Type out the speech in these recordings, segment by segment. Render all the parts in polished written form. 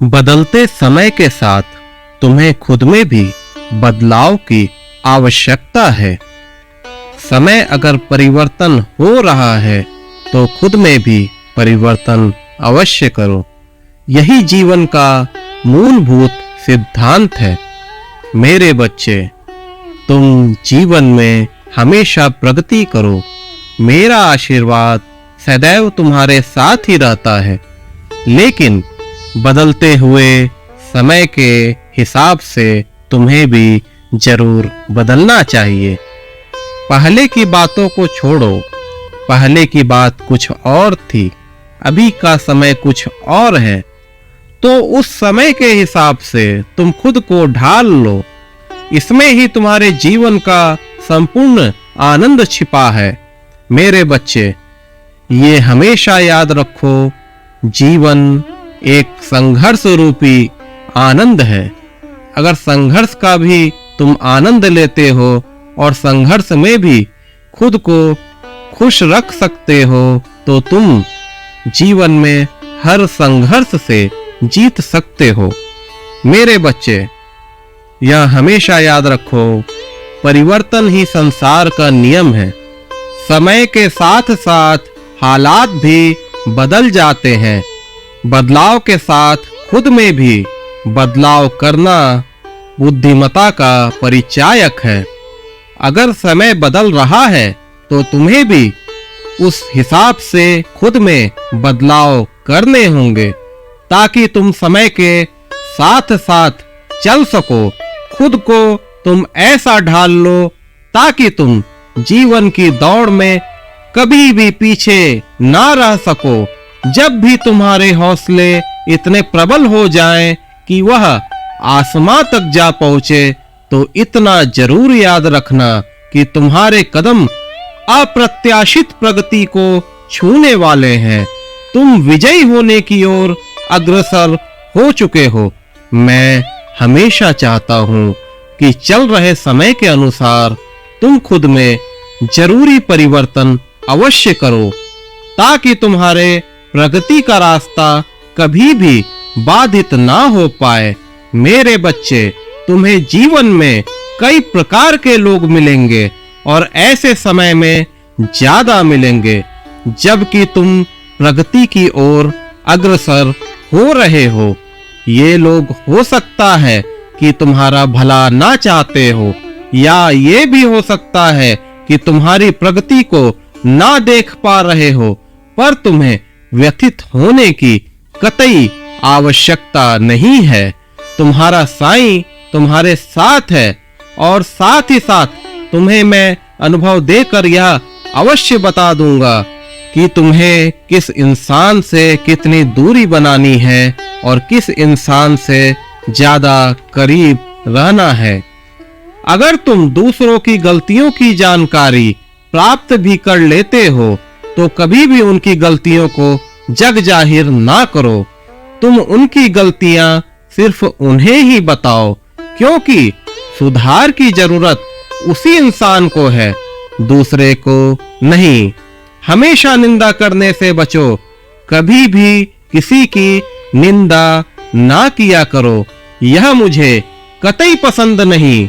बदलते समय के साथ तुम्हें खुद में भी बदलाव की आवश्यकता है। समय अगर परिवर्तन हो रहा है तो खुद में भी परिवर्तन अवश्य करो। यही जीवन का मूलभूत सिद्धांत है। मेरे बच्चे, तुम जीवन में हमेशा प्रगति करो। मेरा आशीर्वाद सदैव तुम्हारे साथ ही रहता है, लेकिन बदलते हुए समय के हिसाब से तुम्हें भी जरूर बदलना चाहिए। पहले की बातों को छोड़ो। पहले की बात कुछ और थी, अभी का समय कुछ और है, तो उस समय के हिसाब से तुम खुद को ढाल लो। इसमें ही तुम्हारे जीवन का संपूर्ण आनंद छिपा है। मेरे बच्चे, ये हमेशा याद रखो, जीवन एक संघर्ष रूपी आनंद है। अगर संघर्ष का भी तुम आनंद लेते हो और संघर्ष में भी खुद को खुश रख सकते हो, तो तुम जीवन में हर संघर्ष से जीत सकते हो। मेरे बच्चे, यह हमेशा याद रखो, परिवर्तन ही संसार का नियम है। समय के साथ साथ हालात भी बदल जाते हैं। बदलाव के साथ खुद में भी बदलाव करना बुद्धिमत्ता का परिचायक है। अगर समय बदल रहा है तो तुम्हें भी उस हिसाब से खुद में बदलाव करने होंगे, ताकि तुम समय के साथ साथ चल सको। खुद को तुम ऐसा ढाल लो ताकि तुम जीवन की दौड़ में कभी भी पीछे ना रह सको। जब भी तुम्हारे हौसले इतने प्रबल हो जाएं कि वह आसमां तक जा पहुंचे, तो इतना जरूर याद रखना कि तुम्हारे कदम अप्रत्याशित प्रगति को छूने वाले हैं। तुम विजयी होने की ओर अग्रसर हो चुके हो। मैं हमेशा चाहता हूं कि चल रहे समय के अनुसार तुम खुद में जरूरी परिवर्तन अवश्य करो, ताकि तुम्हारे प्रगति का रास्ता कभी भी बाधित ना हो पाए। मेरे बच्चे, तुम्हें जीवन में कई प्रकार के लोग मिलेंगे और ऐसे समय में ज्यादा मिलेंगे जबकि तुम प्रगति की ओर अग्रसर हो रहे हो। ये लोग हो सकता है कि तुम्हारा भला ना चाहते हो, या ये भी हो सकता है कि तुम्हारी प्रगति को ना देख पा रहे हो, पर तुम्हें व्यथित होने की कतई आवश्यकता नहीं है। तुम्हारा साईं तुम्हारे साथ है, और साथ ही साथ तुम्हें मैं अनुभव देकर यह अवश्य बता दूंगा कि तुम्हें किस इंसान से कितनी दूरी बनानी है और किस इंसान से ज्यादा करीब रहना है। अगर तुम दूसरों की गलतियों की जानकारी प्राप्त भी कर लेते हो, तो कभी भी उनकी गलतियों को जग जाहिर ना करो। तुम उनकी गलतियां सिर्फ उन्हें ही बताओ, क्योंकि सुधार की जरूरत उसी इंसान को है, दूसरे को नहीं। हमेशा निंदा करने से बचो। कभी भी किसी की निंदा ना किया करो, यह मुझे कतई पसंद नहीं।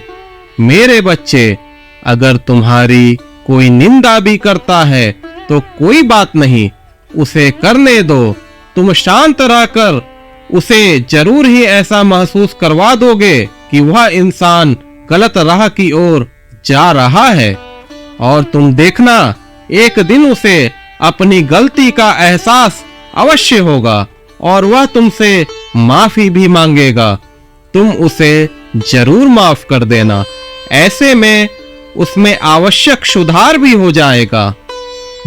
मेरे बच्चे, अगर तुम्हारी कोई निंदा भी करता है तो कोई बात नहीं, उसे करने दो। तुम शांत रहकर उसे जरूर ही ऐसा महसूस करवा दोगे कि वह इंसान गलत राह की ओर जा रहा है, और तुम देखना, एक दिन उसे अपनी गलती का एहसास अवश्य होगा और वह तुमसे माफी भी मांगेगा। तुम उसे जरूर माफ कर देना। ऐसे में उसमें आवश्यक सुधार भी हो जाएगा।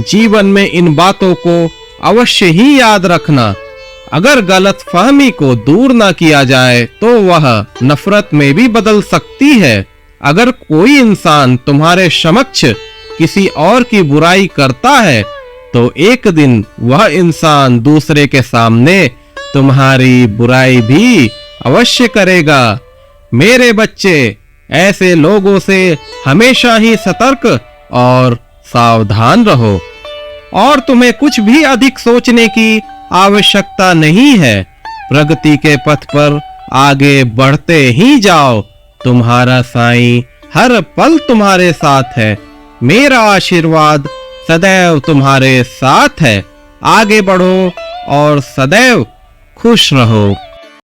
जीवन में इन बातों को अवश्य ही याद रखना। अगर गलत फहमी को दूर ना किया जाए तो वह नफरत में भी बदल सकती है। अगर कोई इंसान तुम्हारे समक्ष किसी और की बुराई करता है, तो एक दिन वह इंसान दूसरे के सामने तुम्हारी बुराई भी अवश्य करेगा। मेरे बच्चे, ऐसे लोगों से हमेशा ही सतर्क और सावधान रहो, और तुम्हें कुछ भी अधिक सोचने की आवश्यकता नहीं है। प्रगति के पथ पर आगे बढ़ते ही जाओ। तुम्हारा साईं हर पल तुम्हारे साथ है। मेरा आशीर्वाद सदैव तुम्हारे साथ है। आगे बढ़ो और सदैव खुश रहो।